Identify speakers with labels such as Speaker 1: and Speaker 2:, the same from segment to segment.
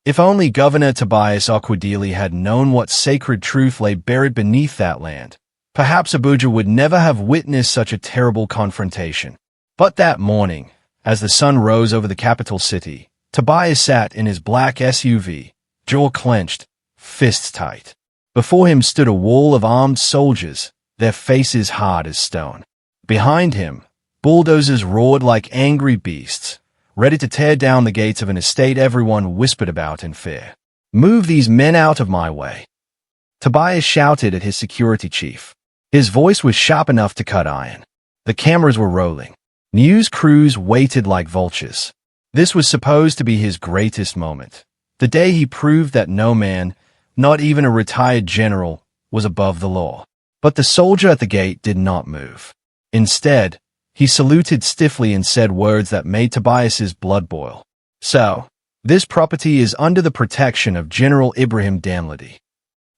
Speaker 1: If only Governor Tobias had known what sacred truth lay buried beneath that land, perhaps Abuja would never have witnessed such a terrible confrontation. But that morning, as the sun rose over the capital city, Tobias sat in his black SUV, jaw clenched, fists tight. Before him stood a wall of armed soldiers, their faces hard as stone. Behind him, bulldozers roared like angry beasts, ready to tear down the gates of an estate everyone whispered about in fear. "Move these men out of my way," Tobias shouted at his security chief. His voice was sharp enough to cut iron. The cameras were rolling. News crews waited like vultures. This was supposed to be his greatest moment, the day he proved that no man, not even a retired general, was above the law. But the soldier at the gate did not move. Instead, he saluted stiffly and said words that made Tobias's blood boil. "So, this property is under the protection of General Ibrahim Danladi."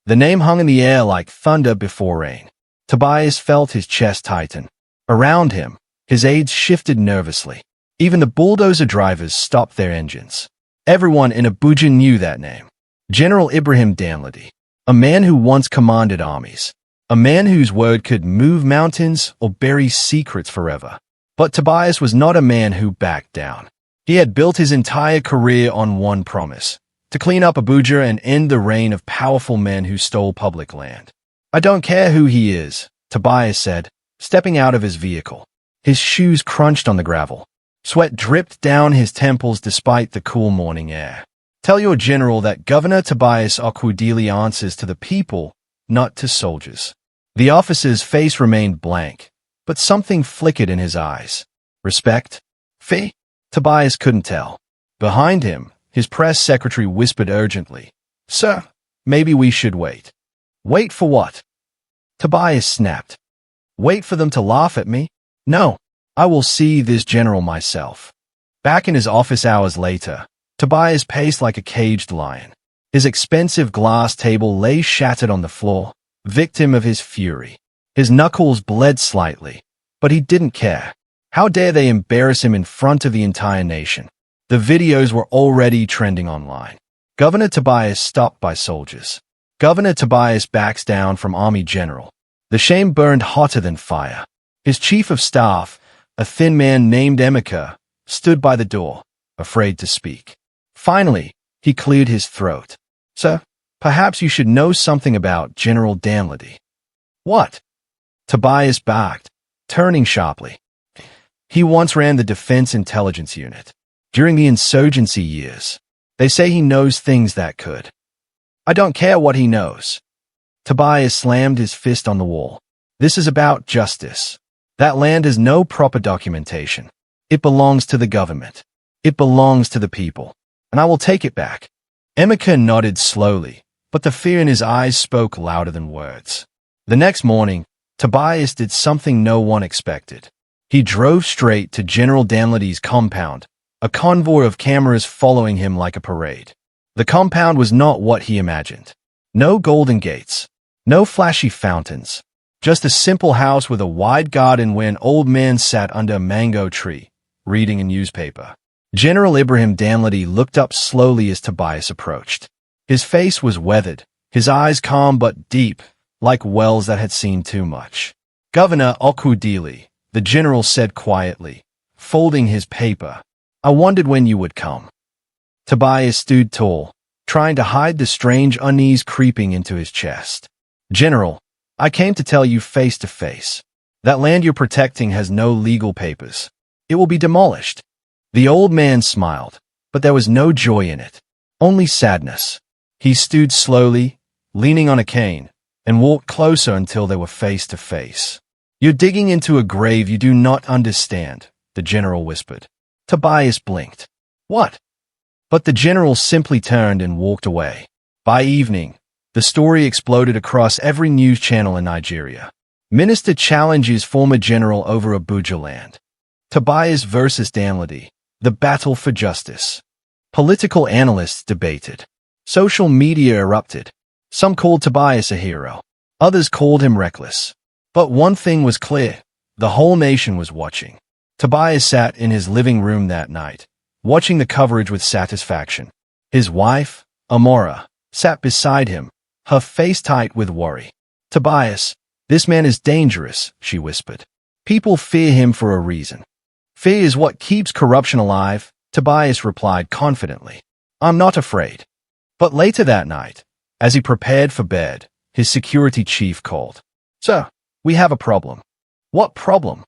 Speaker 1: The name hung in the air like thunder before rain. Tobias felt his chest tighten. Around him, his aides shifted nervously. Even the bulldozer drivers stopped their engines. Everyone in Abuja knew that name. General Ibrahim Danladi, a man who once commanded armies, a man whose word could move mountains or bury secrets forever. But Tobias was not a man who backed down. He had built his entire career on one promise: to clean up Abuja and end the reign of powerful men who stole public land. "I don't care who he is," Tobias said, stepping out of his vehicle. His shoes crunched on the gravel. Sweat dripped down his temples despite the cool morning air. "Tell your general that Governor Tobias answers to the people, not to soldiers." The officer's face remained blank, but something flickered in his eyes. Respect? Fear? Tobias couldn't tell. Behind him, his press secretary whispered urgently, "Sir, maybe we should wait." "Wait for what?" Tobias snapped. "Wait for them to laugh at me? No, I will see this general myself." Back in his office hours later, Tobias paced like a caged lion. His expensive glass table lay shattered on the floor, victim of his fury. His knuckles bled slightly, but he didn't care. How dare they embarrass him in front of the entire nation? The videos were already trending online. Governor Tobias stopped by soldiers. Governor Tobias backs down from Army General. The shame burned hotter than fire. His chief of staff, a thin man named Emeka, stood by the door, afraid to speak. Finally, he cleared his throat. "Sir, perhaps you should know something about General Danladi." "What?" Tobias barked, turning sharply. "He once ran the Defense Intelligence Unit. During the insurgency years. They say he knows things that could." "I don't care what he knows." Tobias slammed his fist on the wall. "This is about justice. That land has no proper documentation. It belongs to the government. It belongs to the people. And I will take it back." Emeka nodded slowly, but the fear in his eyes spoke louder than words. The next morning, Tobias did something no one expected. He drove straight to General Danladi's compound, a convoy of cameras following him like a parade. The compound was not what he imagined. No golden gates, no flashy fountains, just a simple house with a wide garden where an old man sat under a mango tree, reading a newspaper. General Ibrahim Danladi looked up slowly as Tobias approached. His face was weathered, his eyes calm but deep, like wells that had seen too much. "Governor Okudili," the general said quietly, folding his paper. "I wondered when you would come." Tobias stood tall, trying to hide the strange unease creeping into his chest. "General, I came to tell you face to face. That land you're protecting has no legal papers. It will be demolished." The old man smiled, but there was no joy in it, only sadness. He stood slowly, leaning on a cane, and walked closer until they were face to face. "You're digging into a grave you do not understand," the general whispered. Tobias blinked. "What?" But the general simply turned and walked away. By evening, the story exploded across every news channel in Nigeria. Minister challenges former general over Abuja land. Tobias versus Danladi, the battle for justice. Political analysts debated. Social media erupted. Some called Tobias a hero. Others called him reckless. But one thing was clear. The whole nation was watching. Tobias sat in his living room that night, watching the coverage with satisfaction. His wife, Amora, sat beside him, her face tight with worry. "Tobias, this man is dangerous," she whispered. "People fear him for a reason." "Fear is what keeps corruption alive," Tobias replied confidently. "I'm not afraid." But later that night, as he prepared for bed, his security chief called. "Sir, we have a problem." "What problem?"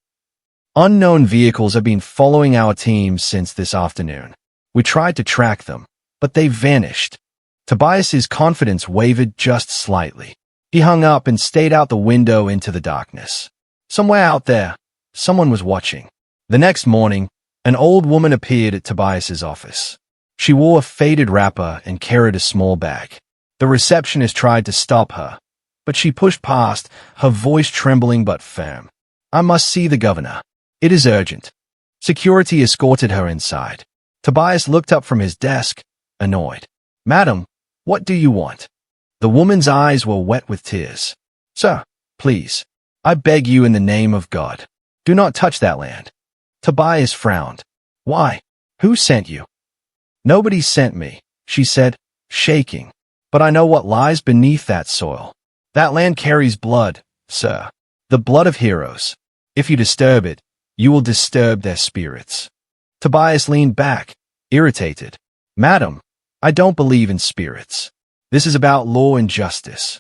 Speaker 1: "Unknown vehicles have been following our team since this afternoon. We tried to track them, but they vanished." Tobias's confidence wavered just slightly. He hung up and stayed out the window into the darkness. Somewhere out there, someone was watching. The next morning, an old woman appeared at Tobias's office. She wore a faded wrapper and carried a small bag. The receptionist tried to stop her, but she pushed past, her voice trembling but firm. "I must see the governor. It is urgent." Security escorted her inside. Tobias looked up from his desk, annoyed. "Madam, what do you want?" The woman's eyes were wet with tears. "Sir, please, I beg you in the name of God, do not touch that land." Tobias frowned. "Why? Who sent you?" "Nobody sent me," she said, shaking. "But I know what lies beneath that soil. That land carries blood, sir. The blood of heroes. If you disturb it, you will disturb their spirits." Tobias leaned back, irritated. "Madam, I don't believe in spirits. This is about law and justice."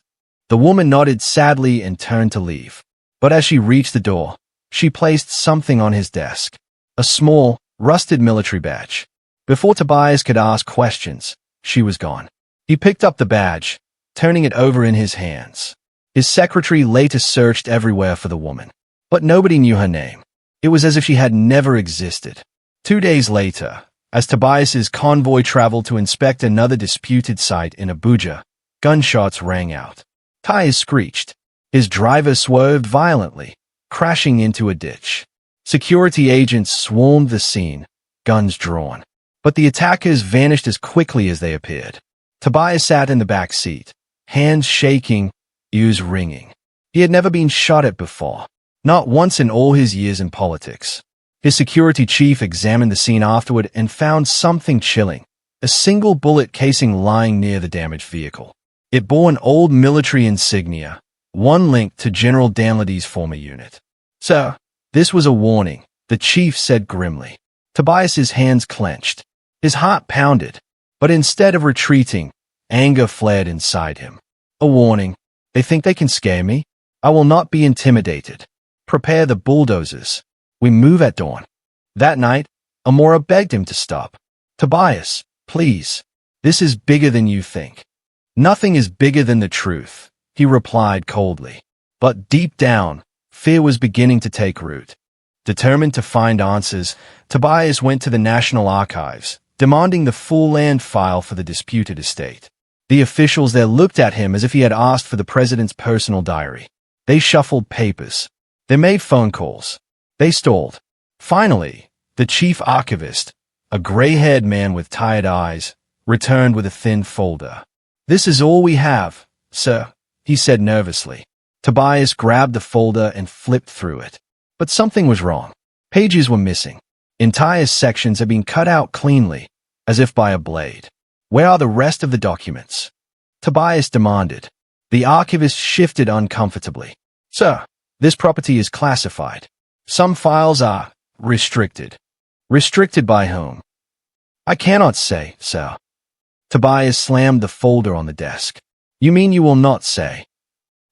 Speaker 1: The woman nodded sadly and turned to leave. But as she reached the door, she placed something on his desk. A small, rusted military badge. Before Tobias could ask questions, she was gone. He picked up the badge, turning it over in his hands. His secretary later searched everywhere for the woman, but nobody knew her name. It was as if she had never existed. 2 days later, as Tobias's convoy traveled to inspect another disputed site in Abuja, gunshots rang out. Tires screeched. His driver swerved violently, crashing into a ditch. Security agents swarmed the scene, guns drawn. But the attackers vanished as quickly as they appeared. Tobias sat in the back seat, hands shaking, ears ringing. He had never been shot at before, not once in all his years in politics. His security chief examined the scene afterward and found something chilling, a single bullet casing lying near the damaged vehicle. It bore an old military insignia, one linked to General Danlady's former unit. "Sir, this was a warning," the chief said grimly. Tobias's hands clenched. His heart pounded, but instead of retreating, anger flared inside him. "A warning. They think they can scare me? I will not be intimidated. Prepare the bulldozers. We move at dawn." That night, Amora begged him to stop. "Tobias, please. This is bigger than you think." "Nothing is bigger than the truth," he replied coldly. But deep down, fear was beginning to take root. Determined to find answers, Tobias went to the National Archives, demanding the full land file for the disputed estate. The officials there looked at him as if he had asked for the president's personal diary. They shuffled papers. They made phone calls. They stalled. Finally, the chief archivist, a gray-haired man with tired eyes, returned with a thin folder. "This is all we have, sir," he said nervously. Tobias grabbed the folder and flipped through it. But something was wrong. Pages were missing. Entire sections had been cut out cleanly, as if by a blade. "Where are the rest of the documents?" Tobias demanded. The archivist shifted uncomfortably. "Sir, this property is classified. Some files are restricted." "Restricted by whom?" "I cannot say, sir." Tobias slammed the folder on the desk. "You mean you will not say?"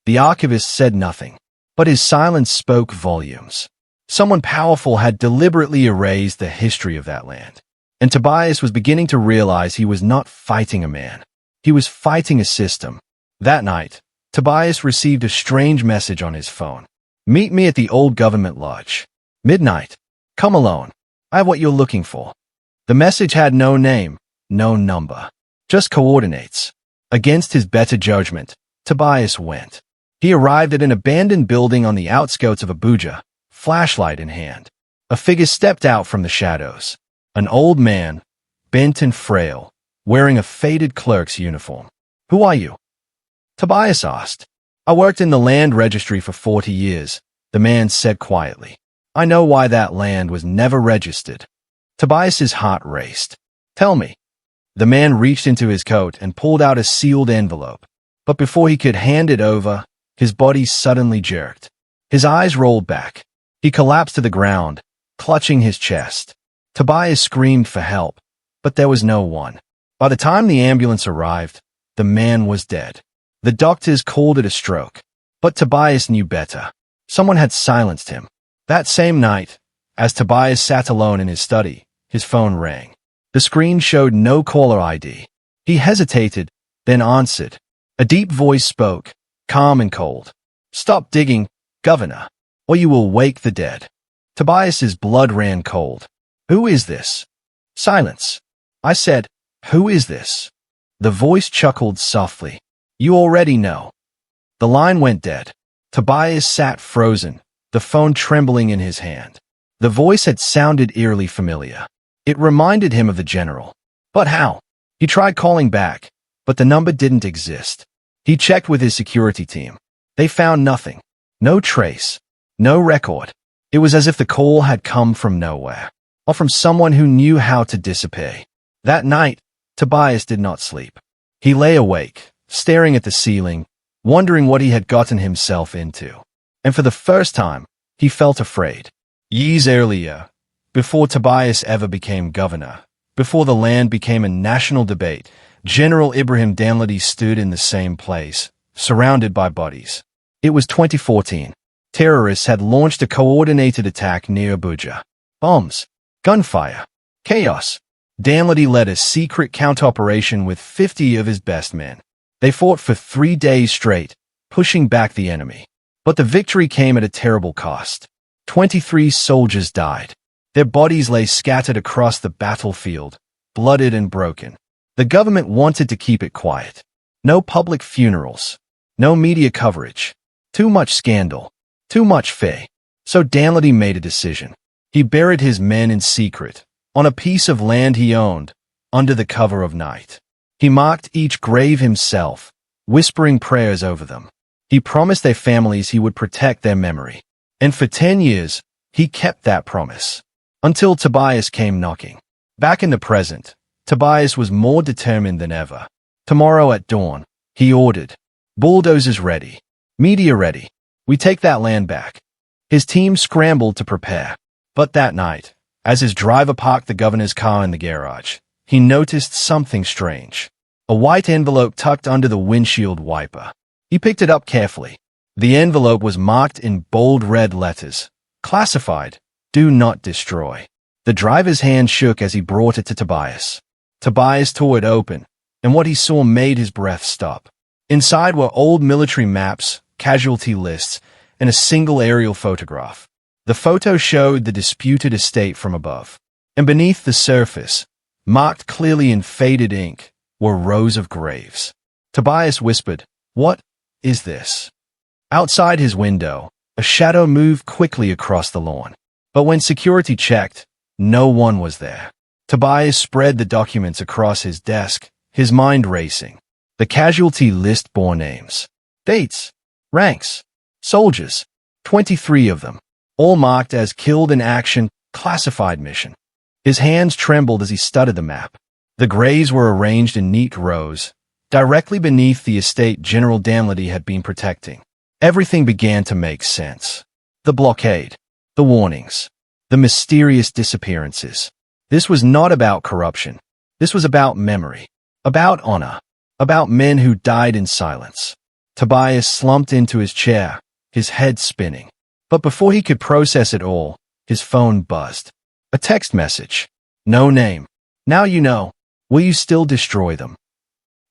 Speaker 1: The archivist said nothing, but his silence spoke volumes. Someone powerful had deliberately erased the history of that land. And Tobias was beginning to realize he was not fighting a man. He was fighting a system. That night, Tobias received a strange message on his phone. "Meet me at the old government lodge. Midnight. Come alone. I have what you're looking for." The message had no name, no number, just coordinates. Against his better judgment, Tobias went. He arrived at an abandoned building on the outskirts of Abuja, flashlight in hand. A figure stepped out from the shadows. An old man, bent and frail, wearing a faded clerk's uniform. "Who are you?" Tobias asked. "I worked in the land registry for 40 years, the man said quietly. "I know why that land was never registered." Tobias's heart raced. "Tell me." The man reached into his coat and pulled out a sealed envelope. But before he could hand it over, his body suddenly jerked. His eyes rolled back. He collapsed to the ground, clutching his chest. Tobias screamed for help, but there was no one. By the time the ambulance arrived, the man was dead. The doctors called it a stroke, but Tobias knew better. Someone had silenced him. That same night, as Tobias sat alone in his study, his phone rang. The screen showed no caller ID. He hesitated, then answered. A deep voice spoke, calm and cold. "Stop digging, Governor, or you will wake the dead." Tobias's blood ran cold. "Who is this?" "Silence." I said, "Who is this?" The voice chuckled softly. "You already know." The line went dead. Tobias sat frozen, the phone trembling in his hand. The voice had sounded eerily familiar. It reminded him of the general. But how? He tried calling back, but the number didn't exist. He checked with his security team. They found nothing. No trace. No record. It was as if the call had come from nowhere, or from someone who knew how to disappear. That night, Tobias did not sleep. He lay awake, staring at the ceiling, wondering what he had gotten himself into. And for the first time, he felt afraid. Years earlier, before Tobias ever became governor, before the land became a national debate, General Ibrahim Danladi stood in the same place, surrounded by bodies. It was 2014. Terrorists had launched a coordinated attack near Abuja. Bombs, gunfire, chaos. Danladi led a secret counter-operation with 50 of his best men. They fought for 3 days straight, pushing back the enemy. But the victory came at a terrible cost. 23 soldiers died. Their bodies lay scattered across the battlefield, bloodied and broken. The government wanted to keep it quiet. No public funerals. No media coverage. Too much scandal. Too much fear. So Danladi made a decision. He buried his men in secret, on a piece of land he owned, under the cover of night. He marked each grave himself, whispering prayers over them. He promised their families he would protect their memory. And for 10 years, he kept that promise. Until Tobias came knocking. Back in the present, Tobias was more determined than ever. "Tomorrow at dawn," he ordered. "Bulldozers ready. Media ready. We take that land back." His team scrambled to prepare. But that night, as his driver parked the governor's car in the garage, he noticed something strange. A white envelope tucked under the windshield wiper. He picked it up carefully. The envelope was marked in bold red letters. Classified. Do not destroy. The driver's hand shook as he brought it to Tobias. Tobias tore it open, and what he saw made his breath stop. Inside were old military maps, casualty lists, and a single aerial photograph. The photo showed the disputed estate from above. And beneath the surface, marked clearly in faded ink, were rows of graves. Tobias whispered, "What is this?" Outside his window, a shadow moved quickly across the lawn. But when security checked, no one was there. Tobias spread the documents across his desk, his mind racing. The casualty list bore names, dates, ranks, soldiers, 23 of them, all marked as killed in action, classified mission. His hands trembled as he studied the map. The graves were arranged in neat rows, directly beneath the estate General Danladi had been protecting. Everything began to make sense. The blockade, the warnings, the mysterious disappearances. This was not about corruption. This was about memory, about honor, about men who died in silence. Tobias slumped into his chair, his head spinning. But before he could process it all, his phone buzzed. A text message. No name. "Now you know. Will you still destroy them?"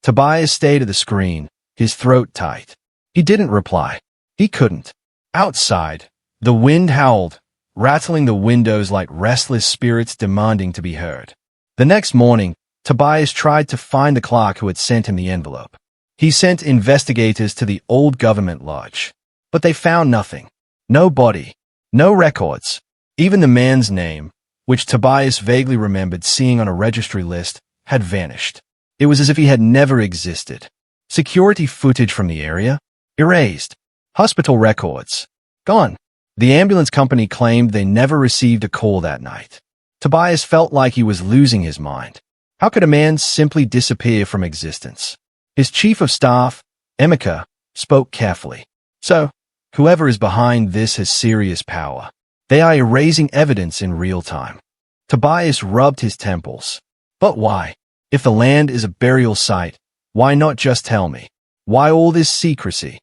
Speaker 1: Tobias stayed at the screen, his throat tight. He didn't reply. He couldn't. Outside, the wind howled, rattling the windows like restless spirits demanding to be heard. The next morning, Tobias tried to find the clerk who had sent him the envelope. He sent investigators to the old government lodge. But they found nothing. No body. No records. Even the man's name, which Tobias vaguely remembered seeing on a registry list, had vanished. It was as if he had never existed. Security footage from the area? Erased. Hospital records? Gone. The ambulance company claimed they never received a call that night. Tobias felt like he was losing his mind. How could a man simply disappear from existence? His chief of staff, Emeka, spoke carefully. So, whoever is behind this has serious power. They are erasing evidence in real time. Tobias rubbed his temples. But why? If the land is a burial site, why not just tell me? Why all this secrecy?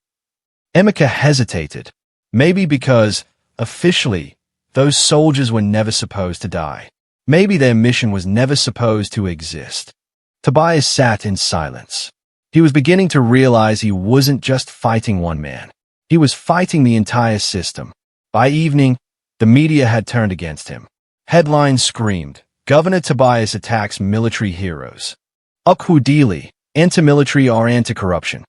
Speaker 1: Emeka hesitated. Maybe because, officially, those soldiers were never supposed to die. Maybe their mission was never supposed to exist. Tobias sat in silence. He was beginning to realize he wasn't just fighting one man. He was fighting the entire system. By evening, the media had turned against him. Headlines screamed, "Governor Tobias attacks military heroes." Ukudili, anti-military or anti-corruption.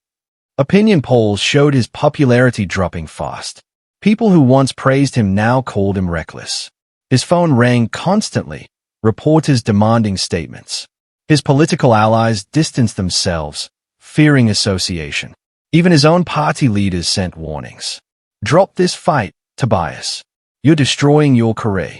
Speaker 1: Opinion polls showed his popularity dropping fast. People who once praised him now called him reckless. His phone rang constantly, reporters demanding statements. His political allies distanced themselves, fearing association. Even his own party leaders sent warnings. "Drop this fight, Tobias. You're destroying your career."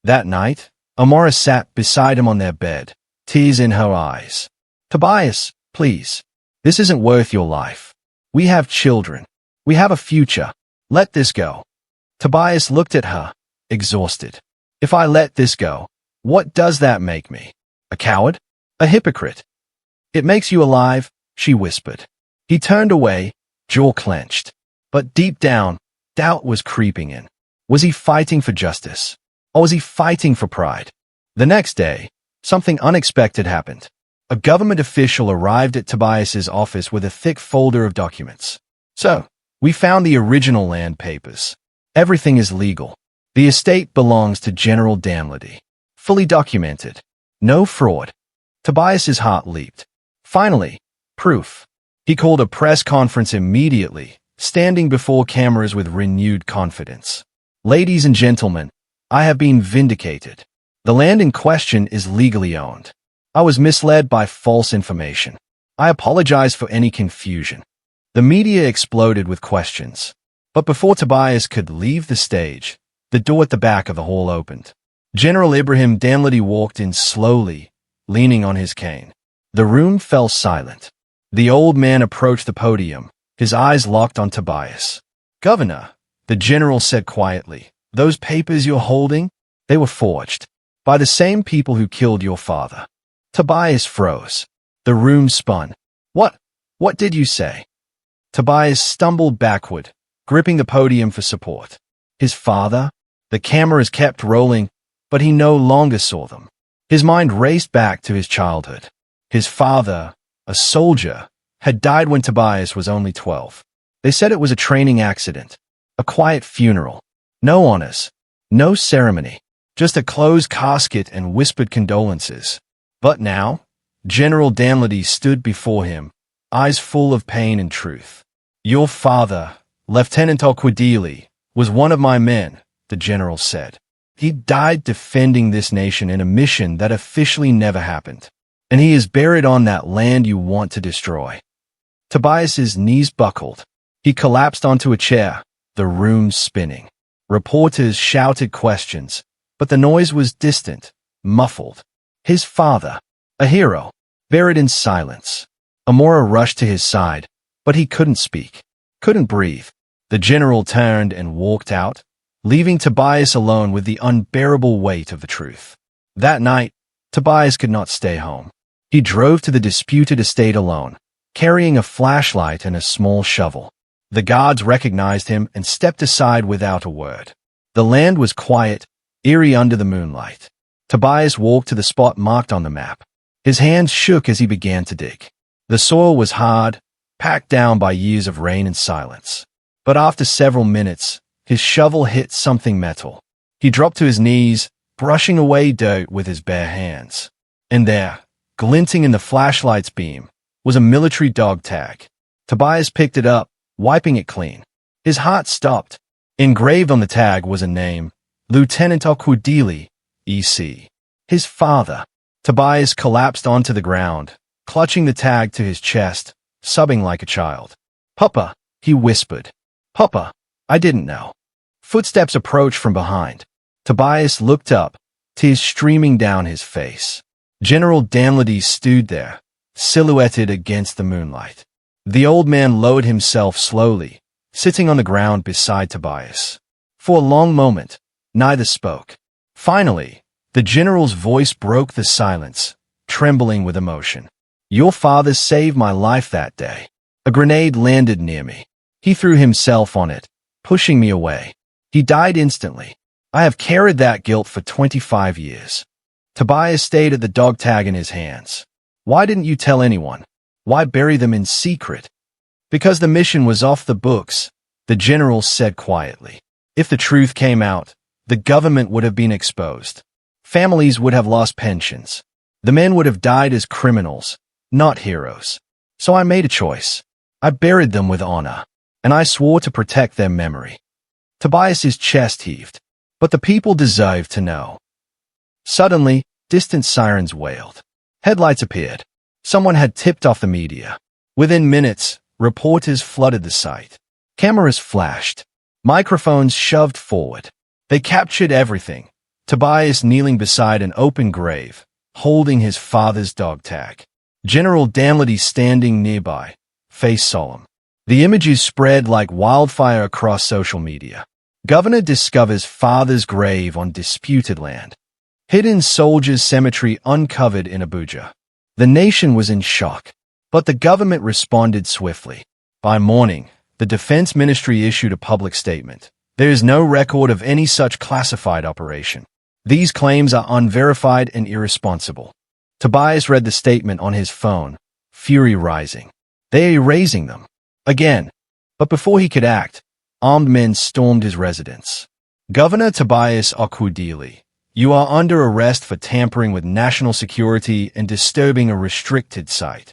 Speaker 1: That night, Amora sat beside him on their bed, tears in her eyes. "Tobias, please. This isn't worth your life. We have children. We have a future. Let this go." Tobias looked at her, exhausted. "If I let this go, what does that make me? A coward? A hypocrite?" "It makes you alive," she whispered. He turned away, jaw clenched. But deep down, doubt was creeping in. Was he fighting for justice? Or was he fighting for pride? The next day, something unexpected happened. A government official arrived at Tobias's office with a thick folder of documents. "So, we found the original land papers. Everything is legal. The estate belongs to General Damlady. Fully documented. No fraud." Tobias's heart leaped. Finally, proof. He called a press conference immediately, standing before cameras with renewed confidence. "Ladies and gentlemen, I have been vindicated. The land in question is legally owned. I was misled by false information. I apologize for any confusion." The media exploded with questions. But before Tobias could leave the stage, the door at the back of the hall opened. General Ibrahim Damlady walked in slowly, leaning on his cane. The room fell silent. The old man approached the podium, his eyes locked on Tobias. "Governor," the general said quietly, "those papers you're holding, they were forged by the same people who killed your father." Tobias froze. The room spun. What did you say?" Tobias stumbled backward, gripping the podium for support. His father? The cameras kept rolling, but he no longer saw them. His mind raced back to his childhood. His father, a soldier, had died when Tobias was only 12. They said it was a training accident, a quiet funeral. No honors, no ceremony, just a closed casket and whispered condolences. But now, General Damlady stood before him, eyes full of pain and truth. "Your father, Lieutenant Okwudili, was one of my men," the general said. "He died defending this nation in a mission that officially never happened. And he is buried on that land you want to destroy." Tobias's knees buckled. He collapsed onto a chair, the room spinning. Reporters shouted questions, but the noise was distant, muffled. His father, a hero, buried in silence. Amora rushed to his side, but he couldn't speak, couldn't breathe. The general turned and walked out, leaving Tobias alone with the unbearable weight of the truth. That night, Tobias could not stay home. He drove to the disputed estate alone, carrying a flashlight and a small shovel. The guards recognized him and stepped aside without a word. The land was quiet, eerie under the moonlight. Tobias walked to the spot marked on the map. His hands shook as he began to dig. The soil was hard, packed down by years of rain and silence. But after several minutes, his shovel hit something metal. He dropped to his knees, brushing away dirt with his bare hands. And there, glinting in the flashlight's beam, was a military dog tag. Tobias picked it up, wiping it clean. His heart stopped. Engraved on the tag was a name, Lieutenant Okwudili, E.C. His father. Tobias collapsed onto the ground, clutching the tag to his chest, sobbing like a child. "Papa," he whispered. "Papa, I didn't know." Footsteps approached from behind. Tobias looked up, tears streaming down his face. General Danladi stood there, silhouetted against the moonlight. The old man lowered himself slowly, sitting on the ground beside Tobias. For a long moment, neither spoke. Finally, the general's voice broke the silence, trembling with emotion. "Your father saved my life that day. A grenade landed near me. He threw himself on it, pushing me away. He died instantly. I have carried that guilt for 25 years. Tobias stayed at the dog tag in his hands. "Why didn't you tell anyone? Why bury them in secret?" "Because the mission was off the books," the general said quietly. "If the truth came out, the government would have been exposed. Families would have lost pensions. The men would have died as criminals, not heroes. So I made a choice. I buried them with honor, and I swore to protect their memory." Tobias's chest heaved. But the people deserved to know. Suddenly, distant sirens wailed. Headlights appeared. Someone had tipped off the media. Within minutes, reporters flooded the site. Cameras flashed. Microphones shoved forward. They captured everything. Tobias kneeling beside an open grave, holding his father's dog tag. General Danladi standing nearby, face solemn. The images spread like wildfire across social media. Governor discovers father's grave on disputed land. Hidden soldiers' cemetery uncovered in Abuja. The nation was in shock, but the government responded swiftly. By morning, the Defense Ministry issued a public statement. There is no record of any such classified operation. These claims are unverified and irresponsible. Tobias read the statement on his phone, fury rising. They are erasing them. Again. But before he could act, armed men stormed his residence. "Governor Tobias Okwudili, you are under arrest for tampering with national security and disturbing a restricted site."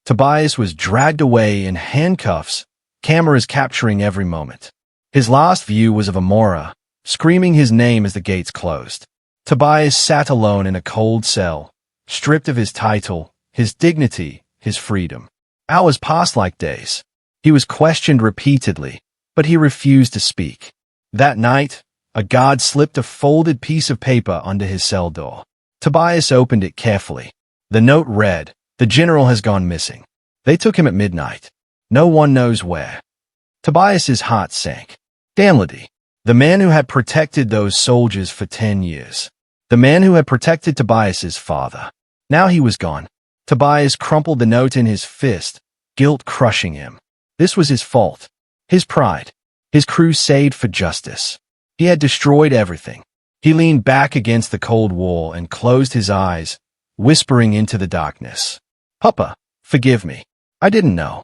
Speaker 1: Tobias was dragged away in handcuffs, cameras capturing every moment. His last view was of Amora, screaming his name as the gates closed. Tobias sat alone in a cold cell, stripped of his title, his dignity, his freedom. Hours passed like days. He was questioned repeatedly, but he refused to speak. That night, a guard slipped a folded piece of paper under his cell door. Tobias opened it carefully. The note read, "The general has gone missing. They took him at midnight. No one knows where." Tobias's heart sank. Danladi, the man who had protected those soldiers for 10 years. The man who had protected Tobias's father. Now he was gone. Tobias crumpled the note in his fist, guilt crushing him. This was his fault. His pride. His crusade for justice. He had destroyed everything. He leaned back against the cold wall and closed his eyes, whispering into the darkness. "Papa, forgive me. I didn't know."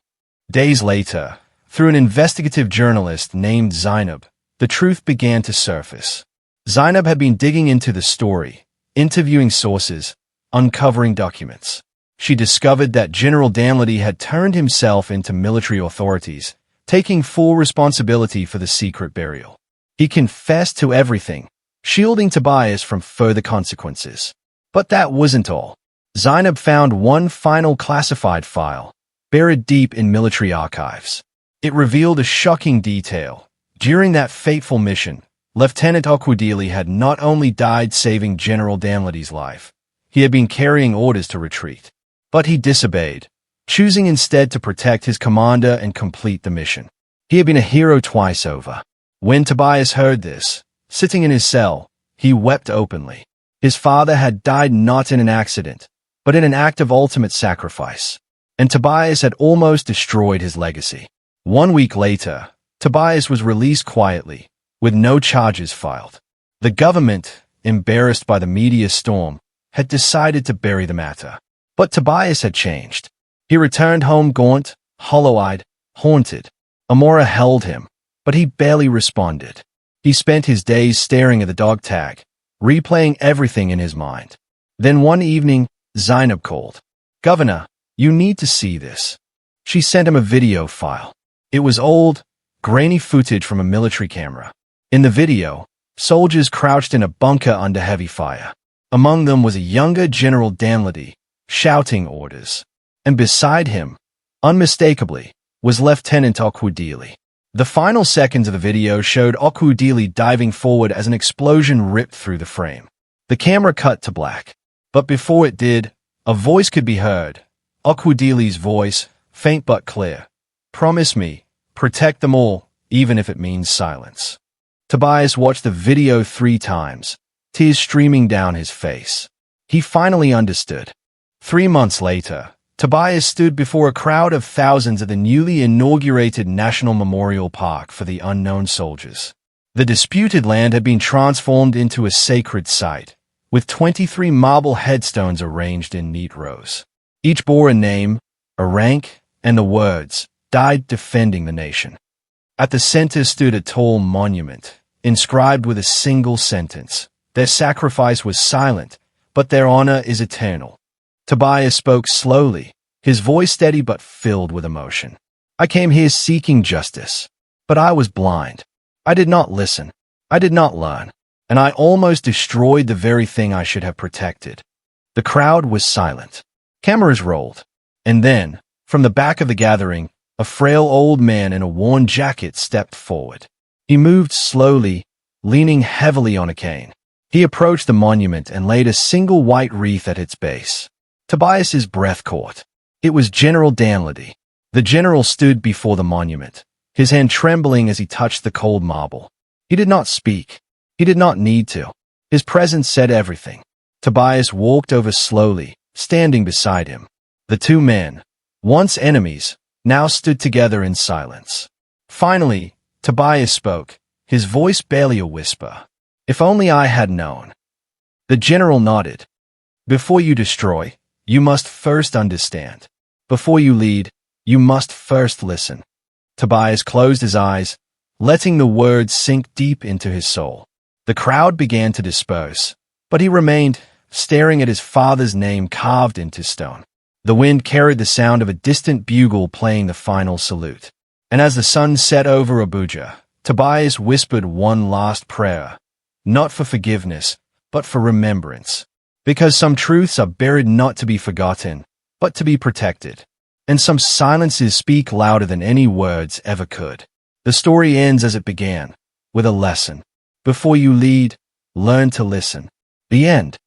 Speaker 1: Days later, through an investigative journalist named Zainab, the truth began to surface. Zainab had been digging into the story, interviewing sources, uncovering documents. She discovered that General Danladi had turned himself into military authorities, taking full responsibility for the secret burial. He confessed to everything, shielding Tobias from further consequences. But that wasn't all. Zainab found one final classified file, buried deep in military archives. It revealed a shocking detail. During that fateful mission, Lieutenant Okwudili had not only died saving General Danladi's life, he had been carrying orders to retreat. But he disobeyed, choosing instead to protect his commander and complete the mission. He had been a hero twice over. When Tobias heard this, sitting in his cell, he wept openly. His father had died not in an accident, but in an act of ultimate sacrifice. And Tobias had almost destroyed his legacy. 1 week later, Tobias was released quietly, with no charges filed. The government, embarrassed by the media storm, had decided to bury the matter. But Tobias had changed. He returned home gaunt, hollow-eyed, haunted. Amora held him, but he barely responded. He spent his days staring at the dog tag, replaying everything in his mind. Then one evening, Zainab called. "Governor, you need to see this." She sent him a video file. It was old, grainy footage from a military camera. In the video, soldiers crouched in a bunker under heavy fire. Among them was a younger General Danladi, shouting orders. And beside him, unmistakably, was Lieutenant Okwudili. The final seconds of the video showed Okwudili diving forward as an explosion ripped through the frame. The camera cut to black. But before it did, a voice could be heard. Okwudili's voice, faint but clear. Promise me, protect them all, even if it means silence. Tobias watched the video 3 times, tears streaming down his face. He finally understood. 3 months later, Tobias stood before a crowd of thousands at the newly inaugurated National Memorial Park for the Unknown Soldiers. The disputed land had been transformed into a sacred site, with 23 marble headstones arranged in neat rows. Each bore a name, a rank, and the words, "Died defending the nation." At the center stood a tall monument, inscribed with a single sentence. Their sacrifice was silent, but their honor is eternal. Tobias spoke slowly, his voice steady but filled with emotion. I came here seeking justice, but I was blind. I did not listen. I did not learn, and I almost destroyed the very thing I should have protected. The crowd was silent. Cameras rolled, and then, from the back of the gathering, a frail old man in a worn jacket stepped forward. He moved slowly, leaning heavily on a cane. He approached the monument and laid a single white wreath at its base. Tobias's breath caught. It was General Danlady. The general stood before the monument, his hand trembling as he touched the cold marble. He did not speak. He did not need to. His presence said everything. Tobias walked over slowly, standing beside him. The 2 men, once enemies, now stood together in silence. Finally, Tobias spoke, his voice barely a whisper. If only I had known. The general nodded. Before you destroy, you must first understand. Before you lead, you must first listen. Tobias closed his eyes, letting the words sink deep into his soul. The crowd began to disperse, but he remained, staring at his father's name carved into stone. The wind carried the sound of a distant bugle playing the final salute. And as the sun set over Abuja, Tobias whispered one last prayer, not for forgiveness, but for remembrance. Because some truths are buried not to be forgotten, but to be protected. And some silences speak louder than any words ever could. The story ends as it began, with a lesson. Before you lead, learn to listen. The end.